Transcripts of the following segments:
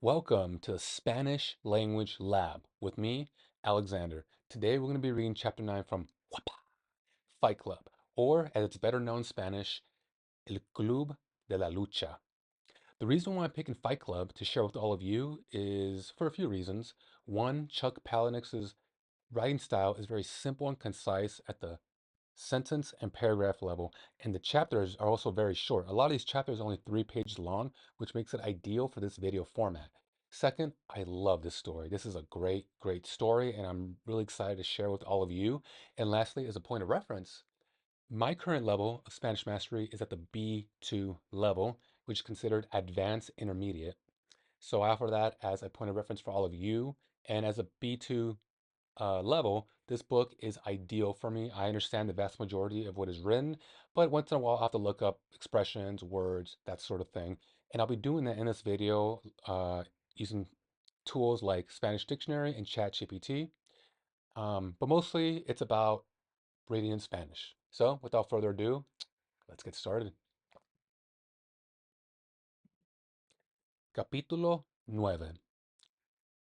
Welcome to the Spanish Language Lab with me, Alexander. Today we're going to be reading Chapter 9 from Fight Club, or as it's better known in Spanish, El Club de la Lucha. The reason why I'm picking Fight Club to share with all of you is for a few reasons. One, Chuck Palahniuk's writing style is very simple and concise at the sentence and paragraph level, and the chapters are also very short. A lot of these chapters are only 3 pages long, which makes it ideal for this video format. Second, I love this story. This is a great story, and I'm really excited to share with all of you. And lastly, as a point of reference, my current level of Spanish mastery is at the B2 level, which is considered advanced intermediate. So I offer that as a point of reference for all of you. And as a B2 level, this book is ideal for me. I understand the vast majority of what is written, but once in a while I have to look up expressions, words, that sort of thing. And I'll be doing that in this video using tools like Spanish Dictionary and ChatGPT. But mostly it's about reading in Spanish. So without further ado, let's get started. Capítulo 9.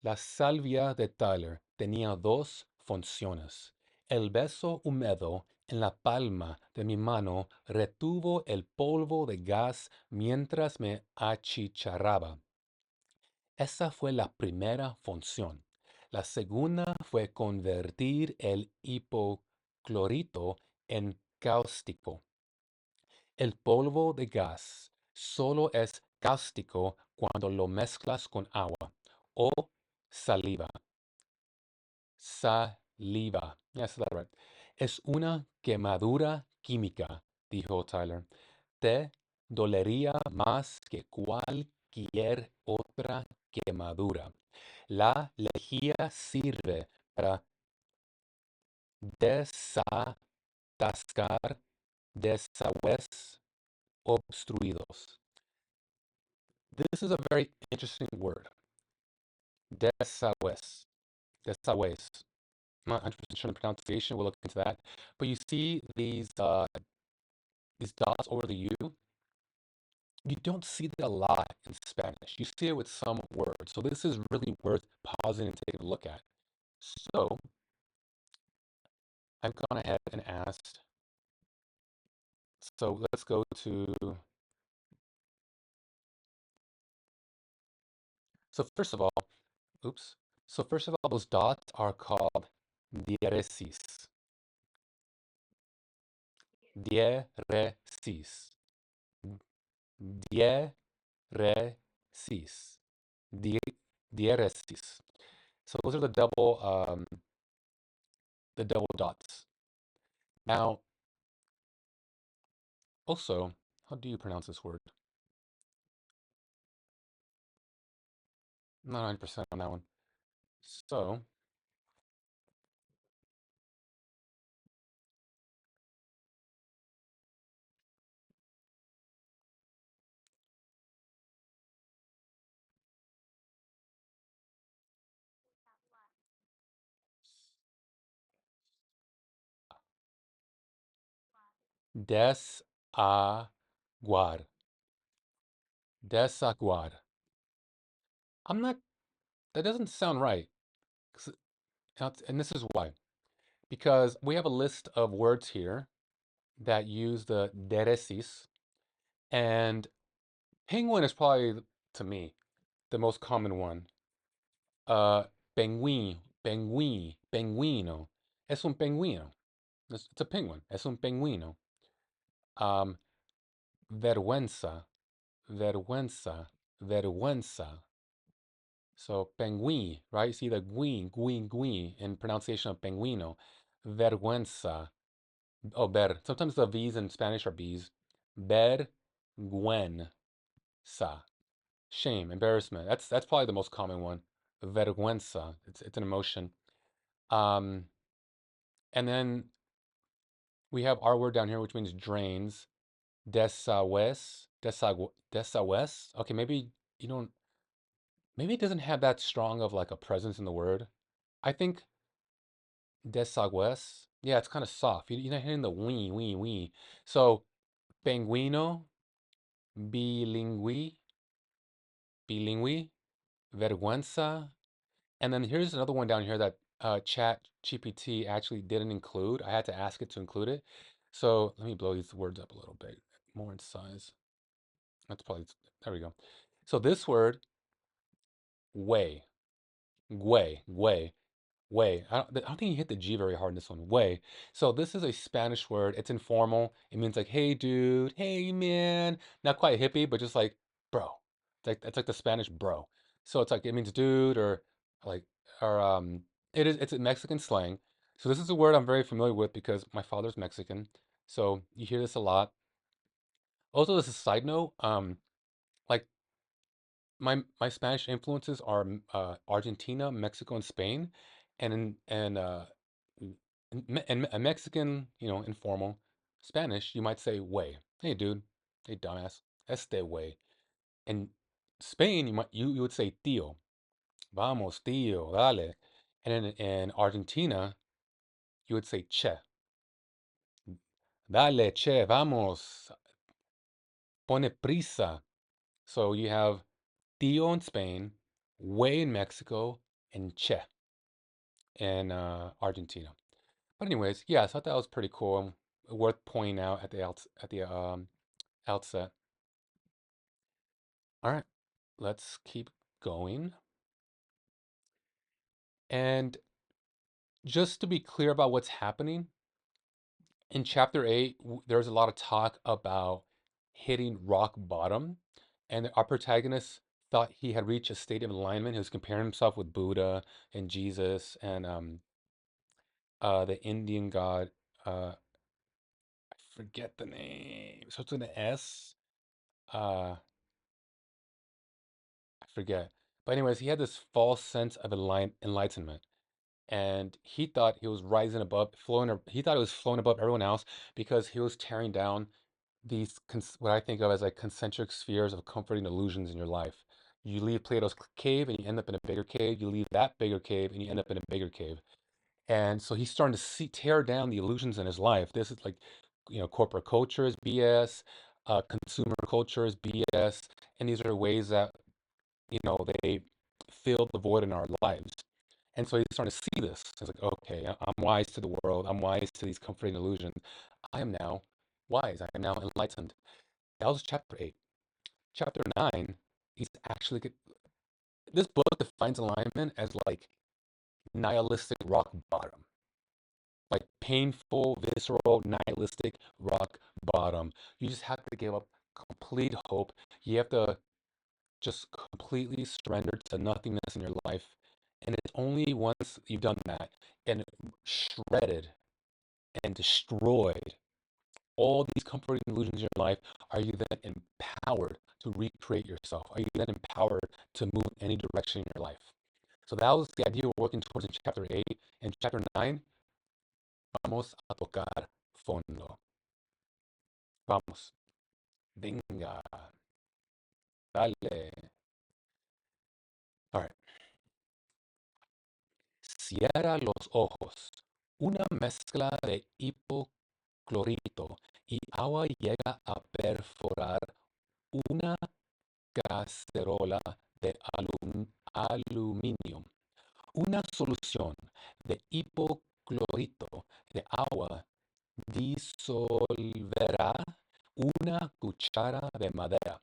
La salvia de Tyler tenía dos funciones. El beso húmedo en la palma de mi mano retuvo el polvo de gas mientras me achicharraba. Esa fue la primera función. La segunda fue convertir el hipoclorito en cáustico. El polvo de gas solo es cáustico cuando lo mezclas con agua o saliva. Saliva. Yes, that's right. Es una quemadura química, dijo Tyler. Te dolería más que cualquier otra quemadura. La lejía sirve para desatascar desagües obstruidos. This is a very interesting word. Desagües. Desagües. I'm not 100% sure on the pronunciation. We'll look into that. But you see these dots over the U. You don't see that a lot in Spanish. You see it with some words. So this is really worth pausing and taking a look at. So I've gone ahead and asked. So let's go to. So first of all, oops. So first of all, those dots are called diéresis. Diéresis. Diéresis. Diéresis. So those are the double dots. Now, also, how do you pronounce this word? I'm not 100% on that one. So, desaguar. Desaguar. I'm not, that doesn't sound right. 'Cause and this is why. Because we have a list of words here that use the deresis, and penguin is probably, to me, the most common one. Penguino. Es un pingüino. It's a penguin. Es un pingüino. Um, vergüenza, vergüenza. So penguin, right? You see the guin in pronunciation of penguino. Vergüenza. Oh, Sometimes the V's in Spanish are B's. Vergüenza. Shame, embarrassment. That's probably the most common one. Vergüenza. It's an emotion. Um, and then we have our word down here, which means drains. Desagües. Okay, maybe you don't. Maybe it doesn't have that strong of like a presence in the word. I think desagües. Yeah, it's kind of soft. You're not hearing the wee. So penguino, bilingüe. vergüenza. And then here's another one down here that Chat GPT actually didn't include. I had to ask it to include it. So let me blow these words up a little bit more in size. That's probably, there we go. So this word, way, way. Way. I don't think you hit the G very hard in this one. Way. So this is a Spanish word. It's informal. It means like, hey dude, hey man. Not quite hippie, but just like bro. It's like the Spanish bro. So it's like it means dude like or it's a Mexican slang. So this is a word I'm very familiar with because my father's Mexican. So you hear this a lot. Also, this is a side note. Like my Spanish influences are Argentina, Mexico, and Spain, and a Mexican, informal Spanish, you might say way. Hey, dude. Hey, dumbass. Este way. In Spain, you would say tío. Vamos, tío, dale. And in Argentina, you would say che. Dale, che, vamos. Pone prisa. So you have tío in Spain, way in Mexico, and che in Argentina. But anyways, yeah, I thought that was pretty cool. Worth pointing out at the outset. All right, let's keep going. And just to be clear about what's happening in chapter 8, there's a lot of talk about hitting rock bottom, and our protagonist thought he had reached a state of alignment. He was comparing himself with Buddha and Jesus and the Indian god. I forget the name. So it's an S. Uh, I forget. But anyways, he had this false sense of enlightenment, and he thought he was rising above, he thought he was flowing above everyone else because he was tearing down these what I think of as like concentric spheres of comforting illusions in your life. You leave Plato's cave and you end up in a bigger cave. You leave that bigger cave and you end up in a bigger cave. And so he's starting to tear down the illusions in his life. This is like, corporate culture is BS, consumer culture is BS, and these are ways that they fill the void in our lives. And so he's starting to see this. He's like, okay, I'm wise to the world. I'm wise to these comforting illusions. I am now wise. I am now enlightened. That was chapter 8. Chapter 9, he's actually, this book defines alignment as like nihilistic rock bottom, like painful, visceral, nihilistic rock bottom. You just have to give up complete hope. You have to just completely surrender to nothingness in your life. And it's only once you've done that and shredded and destroyed all these comforting illusions in your life are you then empowered to recreate yourself? Are you then empowered to move in any direction in your life? So that was the idea we're working towards in chapter 8. In chapter 9, vamos a tocar fondo. Vamos. Venga. Dale. All right. Cierra los ojos. Una mezcla de hipoclorito y agua llega a perforar una cacerola de aluminio. Una solución de hipoclorito de agua disolverá una cuchara de madera.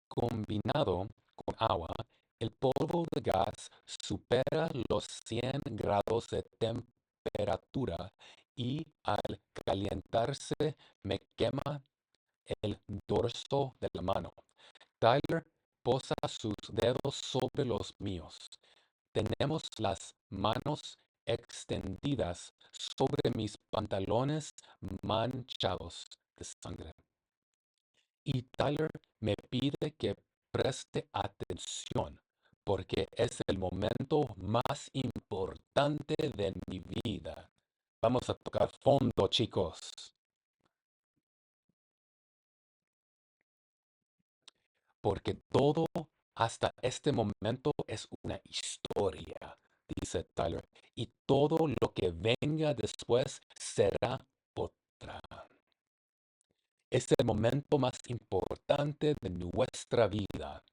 Combinado con agua, el polvo de gas supera los 100 grados de temperatura y al calentarse me quema el dorso de la mano. Tyler posa sus dedos sobre los míos. Tenemos las manos extendidas sobre mis pantalones manchados de sangre. Y Tyler me pide que preste atención porque es el momento más importante de mi vida. Vamos a tocar fondo, chicos, porque todo hasta este momento es una historia, dice Tyler, y todo lo que venga después será otra. Es el momento más importante de nuestra vida.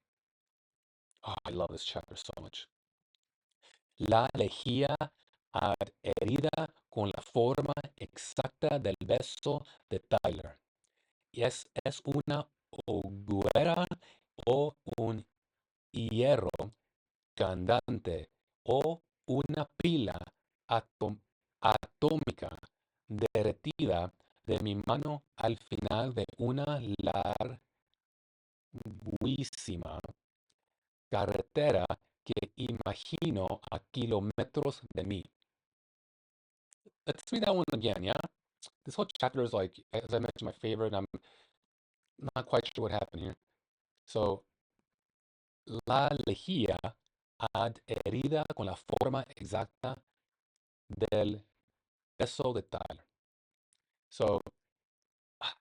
Oh, I love this chapter so much. La lejía adherida con la forma exacta del beso de Tyler. Es una hoguera o un hierro candente o una pila atómica derretida de mi mano al final de una larguísima carretera que imagino a kilómetros de mí. Let's read that one again, yeah? This whole chapter is like, as I mentioned, my favorite. I'm not quite sure what happened here. So, la lejía adherida con la forma exacta del beso de Tyler. So, if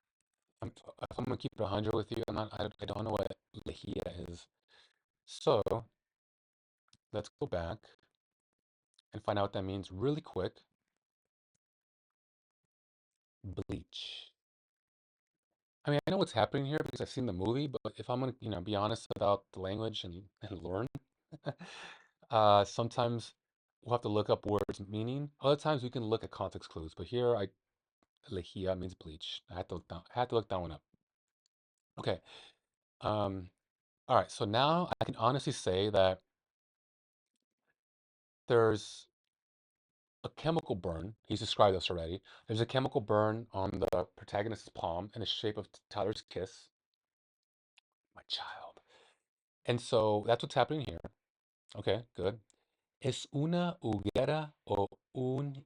I'm gonna keep it 100 with you, I don't know what lejía is. So, let's go back and find out what that means really quick. Bleach. I mean, I know what's happening here because I've seen the movie, but if I'm gonna, be honest about the language and learn, sometimes we'll have to look up words meaning. Other times we can look at context clues. But here, lejía means bleach. I had to look that one up. Okay. Um, all right. So now I can honestly say that there's a chemical burn. He's described this already. There's a chemical burn on the protagonist's palm in the shape of Tyler's kiss. My child. And so that's what's happening here. Okay, good. Es una hoguera o un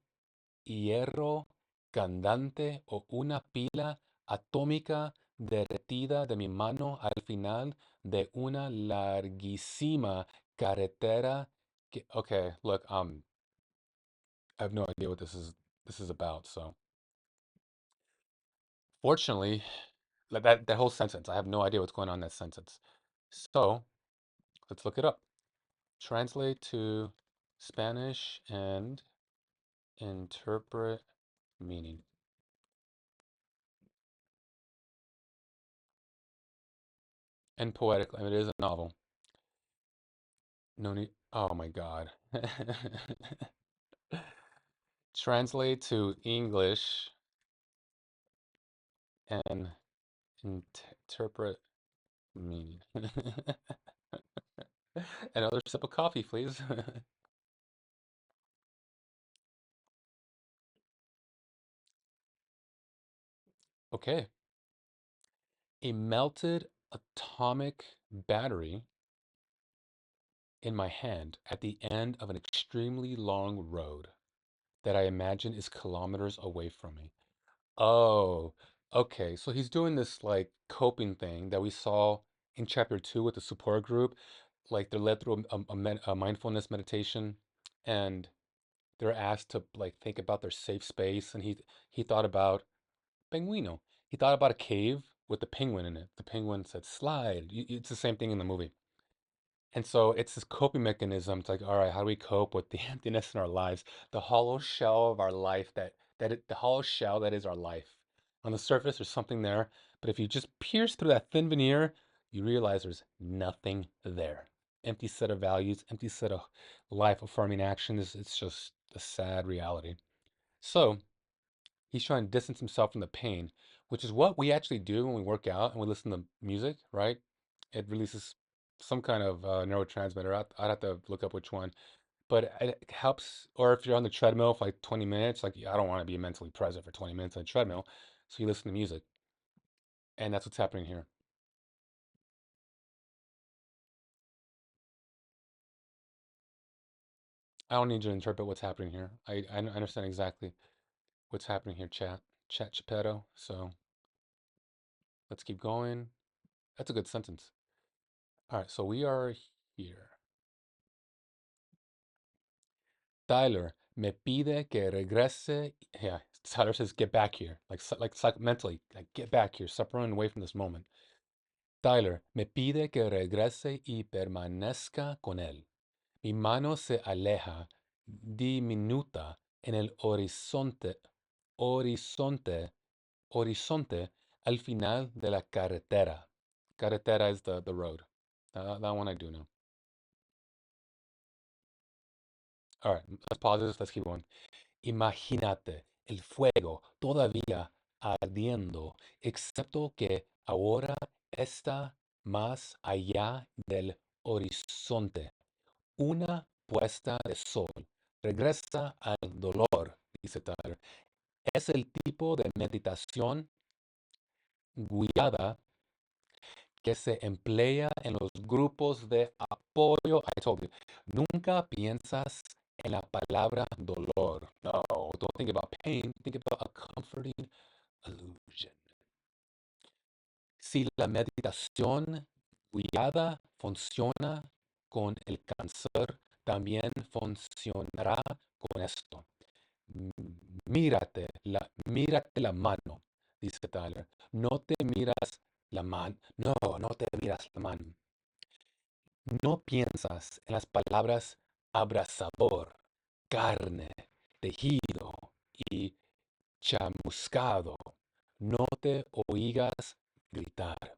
hierro candente o una pila atómica derretida de mi mano al final de una larguísima carretera que, okay, look, I have no idea what this is about. So, fortunately, like that whole sentence, I have no idea what's going on in that sentence. So, let's look it up. Translate to Spanish and interpret meaning. And poetically, I mean, it is a novel. No need. Oh my God. Translate to English and interpret meaning. Another sip of coffee, please. Okay. A melted atomic battery in my hand at the end of an extremely long road that I imagine is kilometers away from me. Oh, okay. So he's doing this like coping thing that we saw in chapter two with the support group. Like they're led through a mindfulness meditation, and they're asked to like think about their safe space. And he thought about penguino. He thought about a cave with the penguin in it. The penguin said, "Slide." It's the same thing in the movie. And so it's this coping mechanism. It's like, all right, how do we cope with the emptiness in our lives, the hollow shell of our life the hollow shell that is our life. On the surface, there's something there, but if you just pierce through that thin veneer, you realize there's nothing there. Empty set of values, empty set of life affirming actions. It's just a sad reality. So he's trying to distance himself from the pain, which is what we actually do when we work out and we listen to music, right? It releases some kind of neurotransmitter. I'd have to look up which one, but it helps. Or if you're on the treadmill for like 20 minutes, like I don't want to be mentally present for 20 minutes on a treadmill, so you listen to music, and that's what's happening here. I don't need you to interpret what's happening here. I understand exactly what's happening here, chat Chapeto. So let's keep going. That's a good sentence. All right, so we are here. Tyler me pide que regrese. Yeah, Tyler says, "Get back here." Like mentally, like get back here. Stop running away from this moment. Tyler me pide que regrese y permanezca con él. Mi mano se aleja, diminuta en el horizonte, horizonte, al final de la carretera. Carretera is the road. That one I do know. All right, let's pause this. Let's keep going. Imagínate el fuego todavía ardiendo, excepto que ahora está más allá del horizonte. Una puesta de sol. Regresa al dolor, dice Tyler. Es el tipo de meditación guiada que se emplea en los grupos de apoyo. I told you, nunca piensas en la palabra dolor. No, don't think about pain. Think about a comforting illusion. Si la meditación guiada funciona con el cáncer, también funcionará con esto. Mírate la mano, dice Tyler. No te miras la mano. No, no te miras la mano. No piensas en las palabras abrazador, carne, tejido y chamuscado. No te oigas gritar.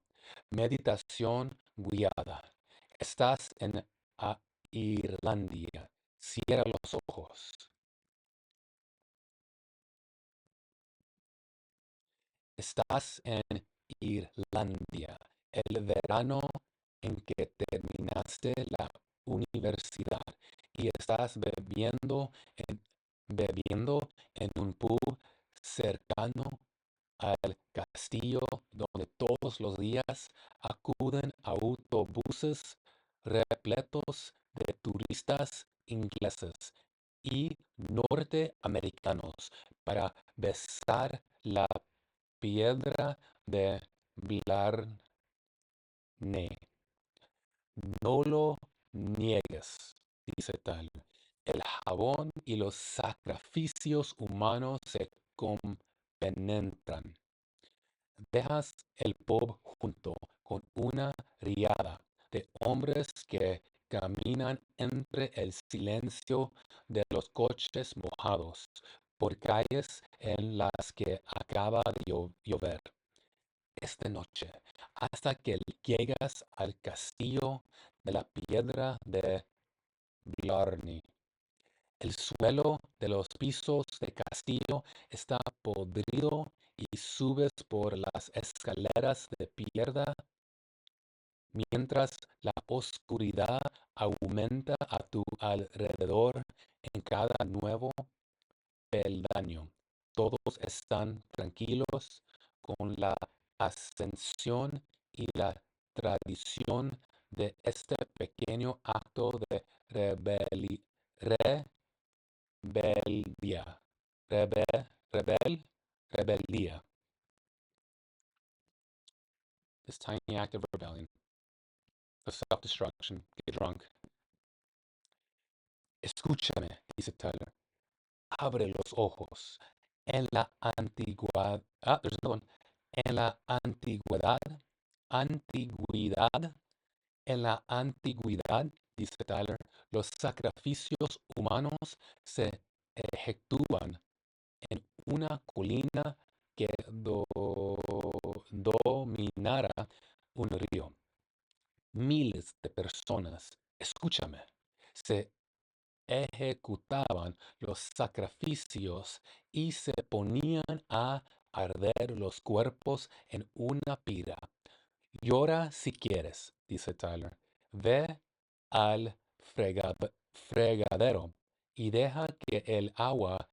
Meditación guiada. Estás en Irlandia. Cierra los ojos. Estás en Irlandia, el verano en que terminaste la universidad y estás bebiendo en un pub cercano al castillo donde todos los días acuden autobuses repletos de turistas ingleses y norteamericanos para besar la piedra de Blarney. No lo niegues, dice tal. El jabón y los sacrificios humanos se compenetran. Dejas el pub junto con una riada de hombres que caminan entre el silencio de los coches mojados por calles en las que acaba de llover. Esta noche, hasta que llegas al castillo de la piedra de Blarney. El suelo de los pisos de castillo está podrido y subes por las escaleras de piedra mientras la oscuridad aumenta a tu alrededor en cada nuevo peldaño. Todos están tranquilos con la ascensión y la tradición de este pequeño acto de rebeldía. Rebe, rebel, rebeldía. This tiny act of rebellion, of self-destruction, get drunk. Escúchame, dice Tyler. Abre los ojos. En la antigüedad, there's another one. En la antigüedad, en la antigüedad, dice Tyler, los sacrificios humanos se ejecutaban en una colina que dominara un río. Miles de personas, escúchame, se ejecutaban los sacrificios y se ponían a arder los cuerpos en una pira. Llora si quieres, dice Tyler. Ve al fregadero y deja que el agua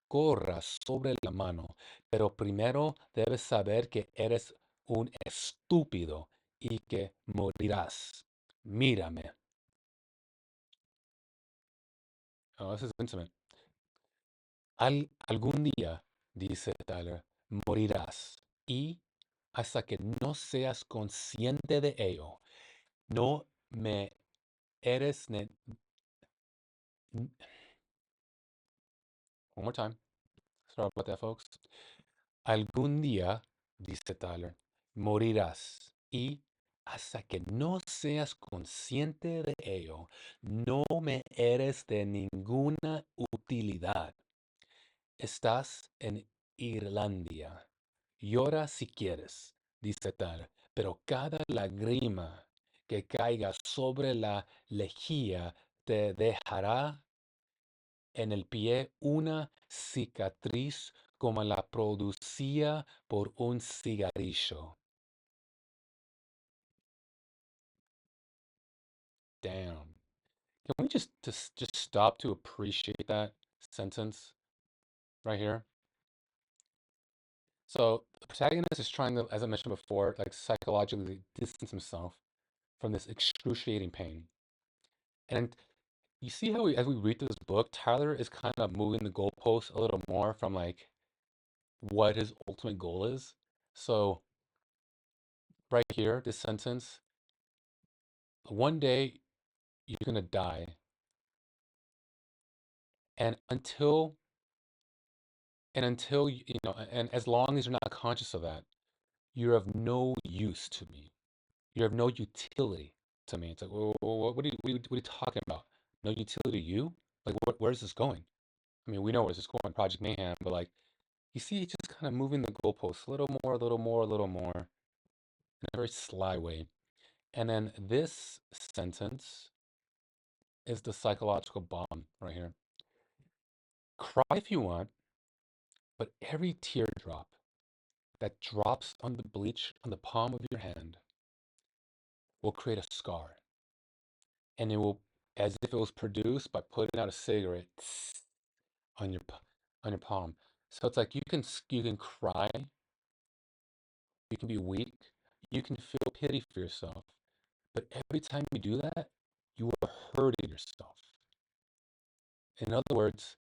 corra sobre la mano, pero primero debes saber que eres un estúpido y que morirás. Mírame. Oh, this is intimate. Algún día, dice Tyler, morirás y hasta que no seas consciente de ello, no me eres... One more time. Sorry about that, folks. Algún día, dice Tyler, morirás y hasta que no seas consciente de ello, no me eres de ninguna utilidad. Estás en Irlandia. Llora si quieres, dice Tyler, pero cada lágrima que caiga sobre la lejía te dejará en el pie una cicatriz como la producía por un cigarrillo. Damn. Can we just stop to appreciate that sentence right here? So the protagonist is trying to, as I mentioned before, like psychologically distance himself from this excruciating pain. And you see how as we read through this book, Tyler is kind of moving the goalposts a little more from like what his ultimate goal is. So right here, this sentence, one day you're gonna die, and until and as long as you're not conscious of that, you're of no use to me. You're of no utility to me. It's like, what are you talking about? No utility to you? Like, where's this going? I mean, we know where this is going, Project Mayhem, but like, you see, it's just kind of moving the goalposts a little more, a little more, a little more, in a very sly way. And then this sentence is the psychological bomb right here. Cry if you want, but every teardrop that drops on the bleach on the palm of your hand will create a scar. And it will, as if it was produced by putting out a cigarette on on your palm. So it's like you can cry, you can be weak, you can feel pity for yourself, but every time you do that, you are hurting yourself. In other words,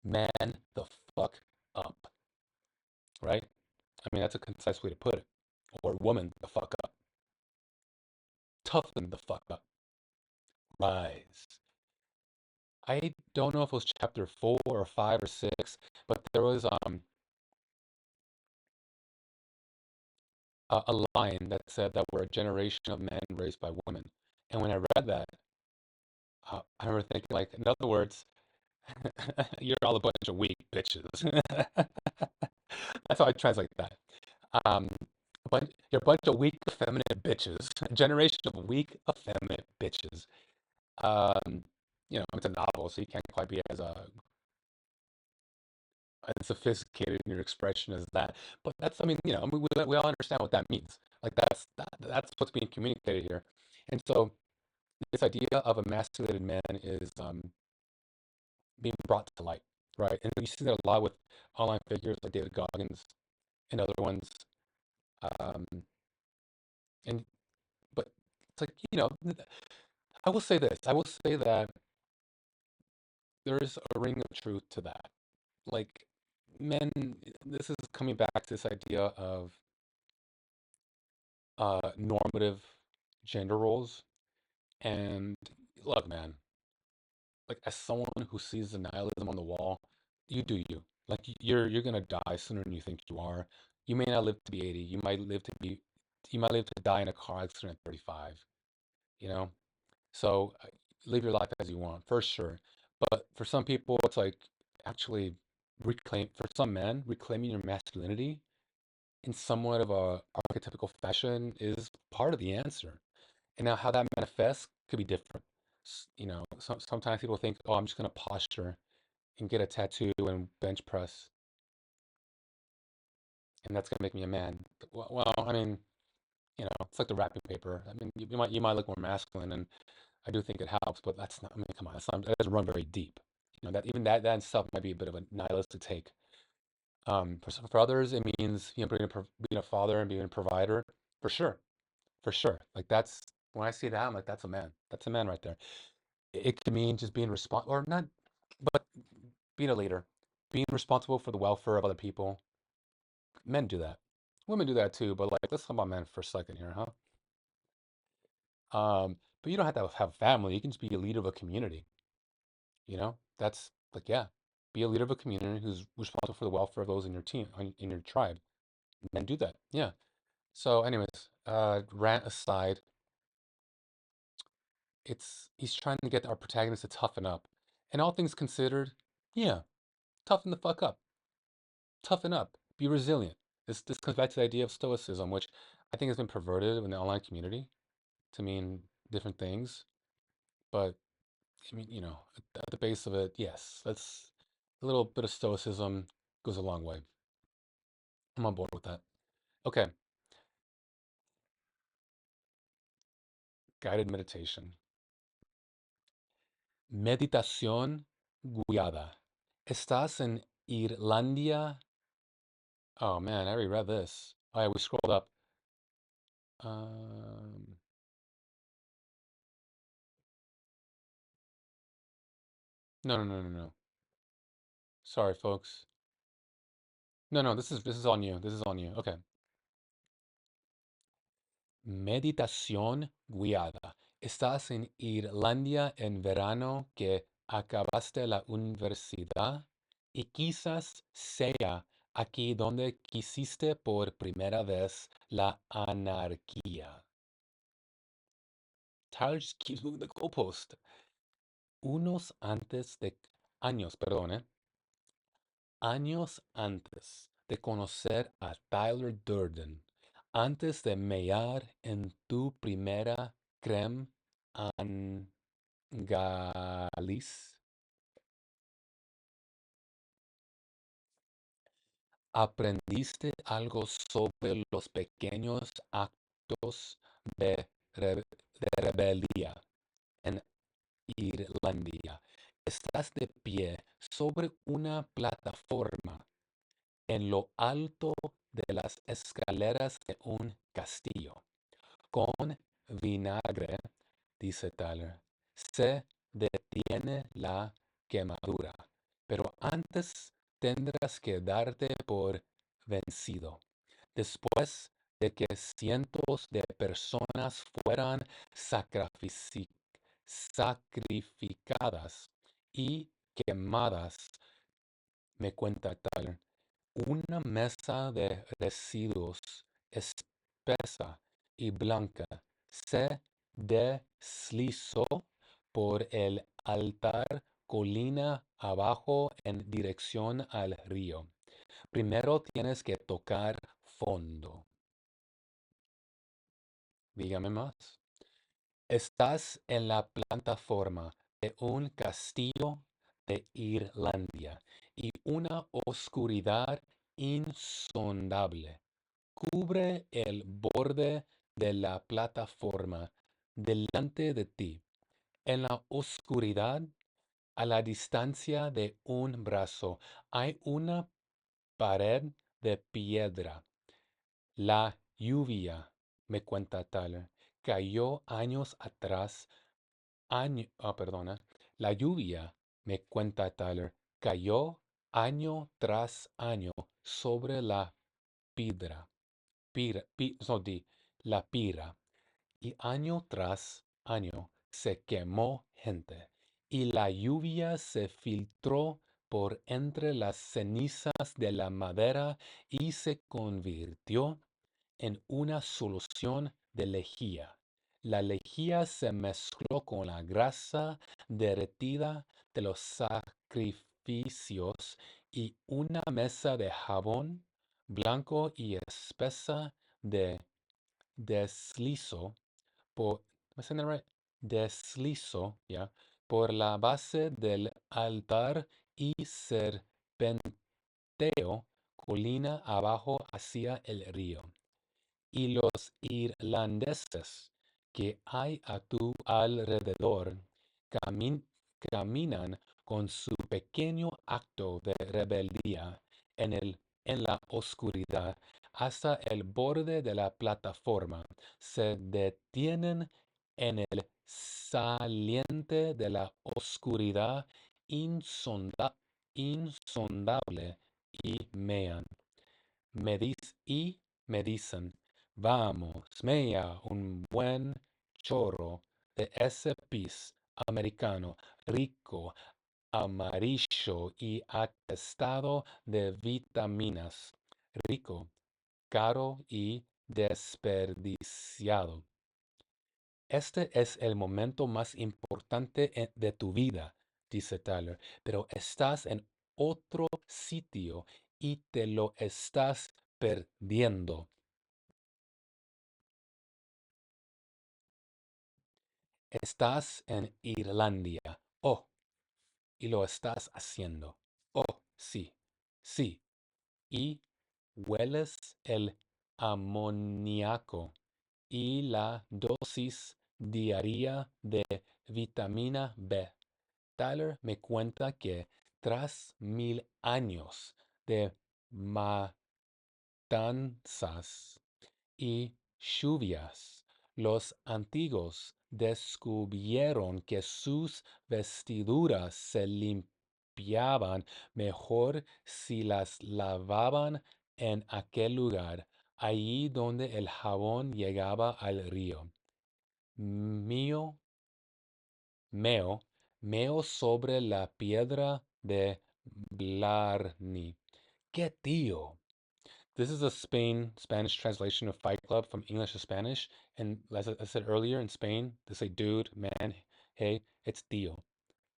man the fuck up, right? I mean, that's a concise way to put it. Or woman the fuck up. Toughen the fuck up. Rise. I don't know if it was chapter 4 or 5 or 6, but there was a line that said that we're a generation of men raised by women. And when I read that, I remember thinking, like, in other words, you're all a bunch of weak bitches. That's how I translate that. Um, you're a bunch of weak, effeminate bitches. A generation of weak, effeminate bitches. Um, it's a novel, so you can't quite be as sophisticated in your expression as that. But that's, I mean, we all understand what that means. Like that's what's being communicated here. And so this idea of emasculated man is being brought to light, right? And you see that a lot with online figures like David Goggins and other ones. Um, and but it's like, I will say this. I will say that there is a ring of truth to that. Like men, this is coming back to this idea of normative gender roles. And look, man, like as someone who sees the nihilism on the wall, you do you. Like you're gonna die sooner than you think you are. You may not live to be 80. You might live to die in a car accident at 35. You know, so live your life as you want for sure. But for some people, it's like actually reclaim. For some men, reclaiming your masculinity in somewhat of a archetypical fashion is part of the answer. And now how that manifests could be different. Sometimes people think, oh, I'm just gonna posture and get a tattoo and bench press, and that's gonna make me a man. Well, I mean, it's like the wrapping paper. I mean, you might look more masculine, and I do think it helps, but that's not. I mean, come on, that doesn't run very deep. That even that in itself might be a bit of a nihilistic take. For others, it means being a father and being a provider, for sure, for sure. Like that's when I see that, I'm like, that's a man. That's a man right there. It could mean just being or not, but being a leader, being responsible for the welfare of other people. Men do that. Women do that too, but like, let's talk about men for a second here, huh? But you don't have to have a family. You can just be a leader of a community. That's like, yeah, be a leader of a community who's responsible for the welfare of those in your team, in your tribe. Men do that. Yeah. So, anyways, rant aside, he's trying to get our protagonist to toughen up. And all things considered, yeah, toughen the fuck up. Toughen up. Be resilient. This comes back to the idea of stoicism, which I think has been perverted in the online community to mean different things. But I mean, at the base of it, yes, that's a little bit of stoicism goes a long way. I'm on board with that. Okay, guided meditation. Meditación guiada. Estás en Irlandia. Oh man, I already read this. Oh yeah, we scrolled up. Um, no, no, no, no, no. Sorry, folks. No, no, this is on you. This is on you. Okay. Meditación guiada. Estás en Irlanda en verano que acabaste la universidad y quizás sea aquí donde quisiste por primera vez la anarquía. Tyler just keeps moving the goalpost. Unos antes de años, perdón, años antes de conocer a Tyler Durden, antes de mear en tu primera creme Galiz, aprendiste algo sobre los pequeños actos de, de rebeldía en Irlanda. Estás de pie sobre una plataforma en lo alto de las escaleras de un castillo. Con vinagre, dice Tyler, se detiene la quemadura, pero antes tendrás que darte por vencido. Después de que cientos de personas fueran sacrificadas y quemadas, me cuenta Tyler, una mesa de residuos espesa y blanca se deslizó por el altar colina abajo en dirección al río. Primero tienes que tocar fondo. Dígame más. Estás en la plataforma de un castillo de Irlanda y una oscuridad insondable cubre el borde de la plataforma delante de ti. En la oscuridad, a la distancia de un brazo, hay una pared de piedra. La lluvia, me cuenta Tyler, cayó años atrás. Perdona. La lluvia, me cuenta Tyler, cayó año tras año sobre la piedra. La pira, y año tras año se quemó gente, y la lluvia se filtró por entre las cenizas de la madera y se convirtió en una solución de lejía. La lejía se mezcló con la grasa derretida de los sacrificios y una mesa de jabón blanco y espesa de deslizo por, am I saying that right? Deslizo, ya, por la base del altar y serpenteó colina abajo hacia el río. Y los irlandeses que hay a tu alrededor camin- caminan con su pequeño acto de rebeldía en la oscuridad hasta el borde de la plataforma. Se detienen en el saliente de la oscuridad insondable y mean. Me dicen, vamos, mea un buen chorro de ese pis americano rico, amarillo y atestado de vitaminas, rico, caro y desperdiciado. Este es el momento más importante de tu vida, dice Tyler, pero estás en otro sitio y te lo estás perdiendo. Estás en Irlanda, Oh, y lo estás haciendo. Oh, sí, sí. Y hueles el amoníaco y la dosis diaria de vitamina B. Tyler me cuenta que tras 1000 años de matanzas y lluvias, los antiguos descubrieron que sus vestiduras se limpiaban mejor si las lavaban en aquel lugar, allí donde el jabón llegaba al río. Mío, meo, meo sobre la piedra de Blarney. ¡Qué tío! This is a Spanish translation of Fight Club from English to Spanish. And as I said earlier, in Spain, they say dude, man, hey, it's tío.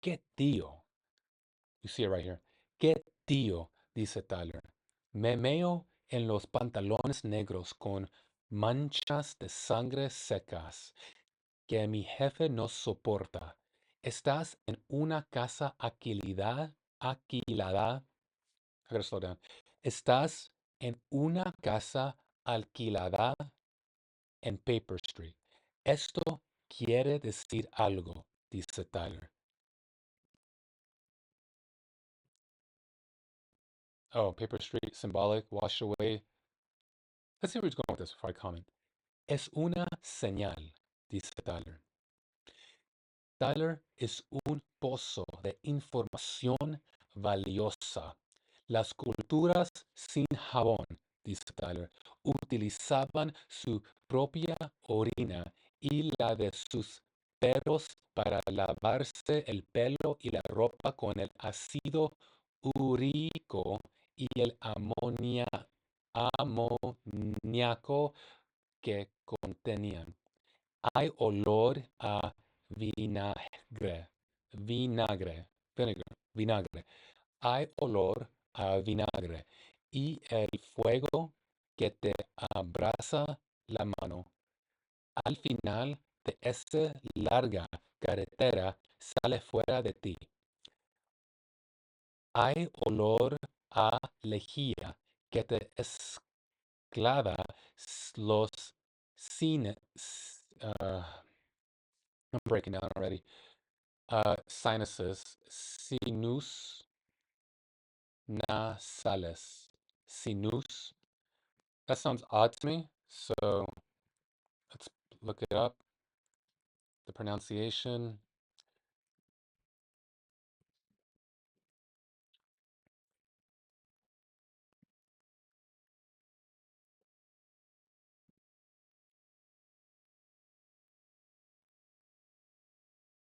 ¿Qué tío? You see it right here. ¿Qué tío? Dice Tyler. Me meo en los pantalones negros con manchas de sangre secas que mi jefe no soporta. Estás en una casa alquilada. I gotta slow down. Estás en una casa alquilada en Paper Street. Esto quiere decir algo, dice Tyler. Oh, Paper Street, symbolic, wash away. Let's see where he's going with this before I comment. Es una señal, dice Tyler. Tyler es un pozo de información valiosa. Las culturas sin jabón, dice Tyler, utilizaban su propia orina y la de sus perros para lavarse el pelo y la ropa con el ácido úrico y el amoníaco que contenían. Hay olor a vinagre, vinagre. Hay olor a vinagre y el fuego que te abraza la mano. Al final de esa larga carretera sale fuera de ti. Hay olor a lejía que te esclava los cines. I'm breaking down already. Sinuses, sinus nasales, sinus. That sounds odd to me, so let's look it up. The pronunciation.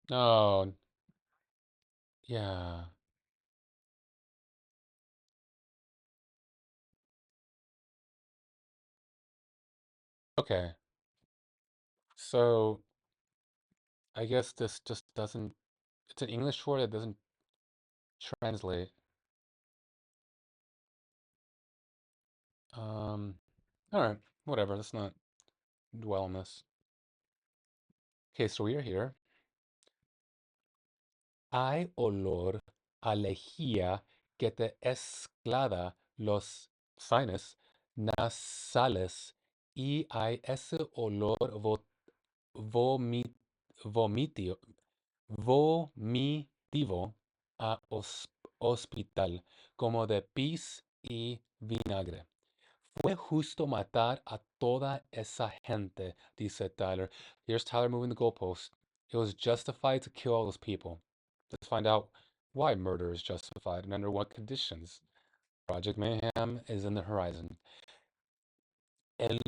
Oh, yeah. Okay. So I guess this just doesn't, it's an English word that doesn't translate. Um, all right, whatever. Let's not dwell on this. Okay, so we are here. Hay olor a lejía que te esclada los sinus nasales y hay ese olor vomi- vomitio- vomitivo a hospital, como de pis y vinagre. Fue justo matar a toda esa gente, dice Tyler. Here's Tyler moving the goalpost. It was justified to kill all those people. Let's find out why murder is justified and under what conditions. Project Mayhem is in the horizon. El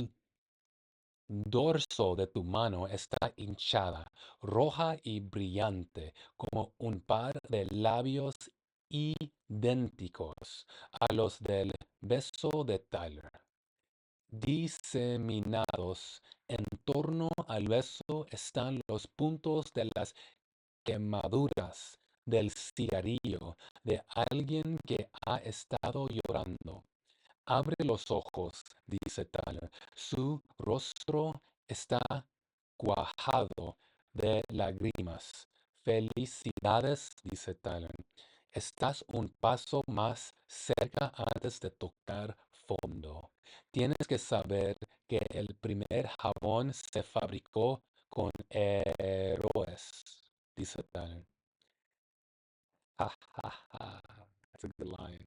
dorso de tu mano está hinchada, roja y brillante, como un par de labios idénticos a los del beso de Tyler. Diseminados en torno al beso están los puntos de las quemaduras del cigarrillo de alguien que ha estado llorando. Abre los ojos, dice Tyler. Su rostro está cuajado de lágrimas. Felicidades, dice Tyler. Estás un paso más cerca antes de tocar fondo. Tienes que saber que el primer jabón se fabricó con héroes, dice Tyler. Ha ha ha. That's a good line.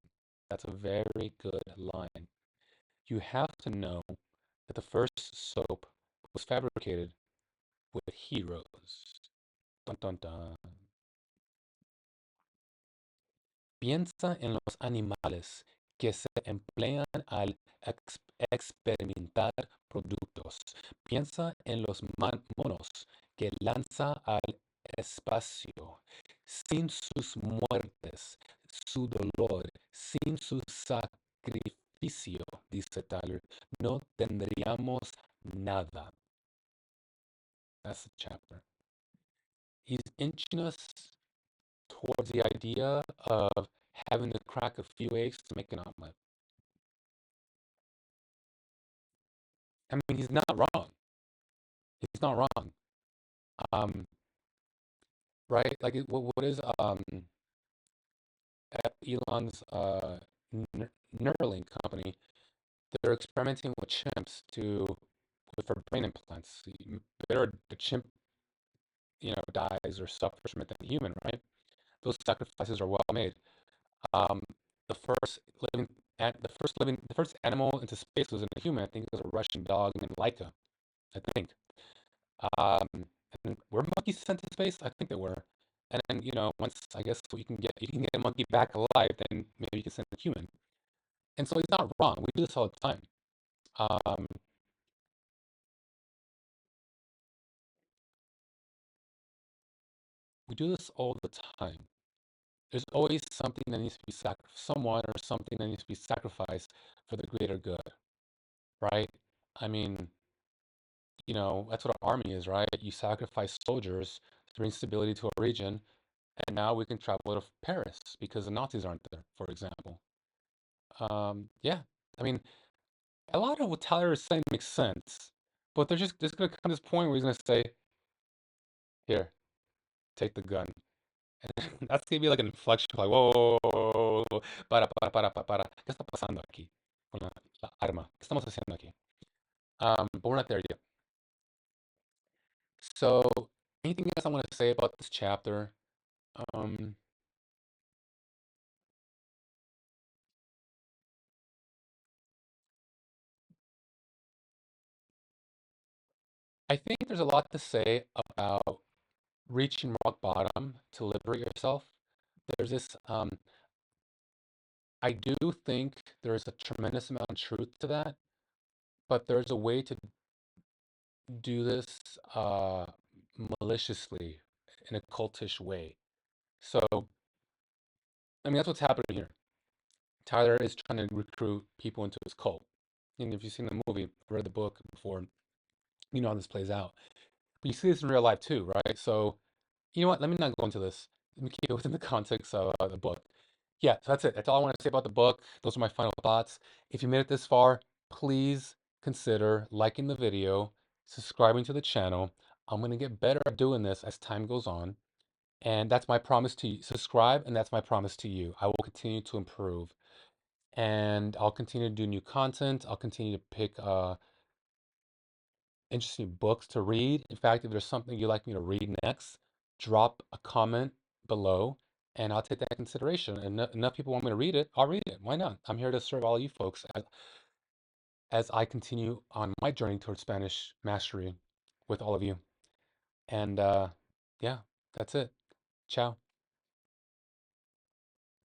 That's a very good line. You have to know that the first soap was fabricated with heroes. Dun dun dun. Piensa en los animales que se emplean al experimentar productos. Piensa en los monos que lanza al espacio. Sin sus muertes, su dolor, sin su sacrificio, dice Tyler, no tendríamos nada. That's the chapter. He's inching us towards the idea of having to crack a few eggs to make an omelet. I mean, he's not wrong. He's not wrong. Um, right? Like, what is Elon's Neuralink company? They're experimenting with chimps for brain implants. Better the chimp, dies or suffers from it than the human, right? Those sacrifices are well made. Um, the first the first animal into space was a human. I think it was a Russian dog named Laika. I think. And were monkeys sent to space? I think they were. And then, once I guess you can get a monkey back alive, then maybe you can send a human. And so he's not wrong. We do this all the time. Um, we do this all the time. There's always something that needs to be someone or something that needs to be sacrificed for the greater good, right? I mean, that's what our army is, right? You sacrifice soldiers to bring stability to a region, and now we can travel to Paris because the Nazis aren't there, for example. Yeah, I mean, a lot of what Tyler is saying makes sense, but there's gonna come this point where he's gonna say, "Here, take the gun," and that's gonna be like an inflection, like, "Whoa, whoa, whoa, para, ¿qué está pasando aquí con la arma? ¿Qué estamos haciendo aquí?" But we're not there yet. So, anything else I want to say about this chapter? Um, I think there's a lot to say about reaching rock bottom to liberate yourself. There's this, I do think there's a tremendous amount of truth to that, but there's a way to do this maliciously in a cultish way. So, I mean, that's what's happening here. Tyler is trying to recruit people into his cult. And if you've seen the movie, read the book before, you know how this plays out. But you see this in real life too, right? So, you know what? Let me not go into this. Let me keep it within the context of the book. Yeah, so that's it. That's all I want to say about the book. Those are my final thoughts. If you made it this far, please consider liking the video, subscribing to the channel. I'm going to get better at doing this as time goes on. And that's my promise to you. Subscribe, and that's my promise to you. I will continue to improve. And I'll continue to do new content. I'll continue to pick interesting books to read. In fact, if there's something you'd like me to read next, drop a comment below and I'll take that into consideration. And enough people want me to read it, I'll read it. Why not? I'm here to serve all you folks as I continue on my journey towards Spanish mastery with all of you. And yeah, that's it. Ciao.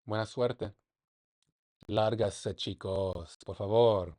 Buena suerte. Lárgase, chicos, por favor.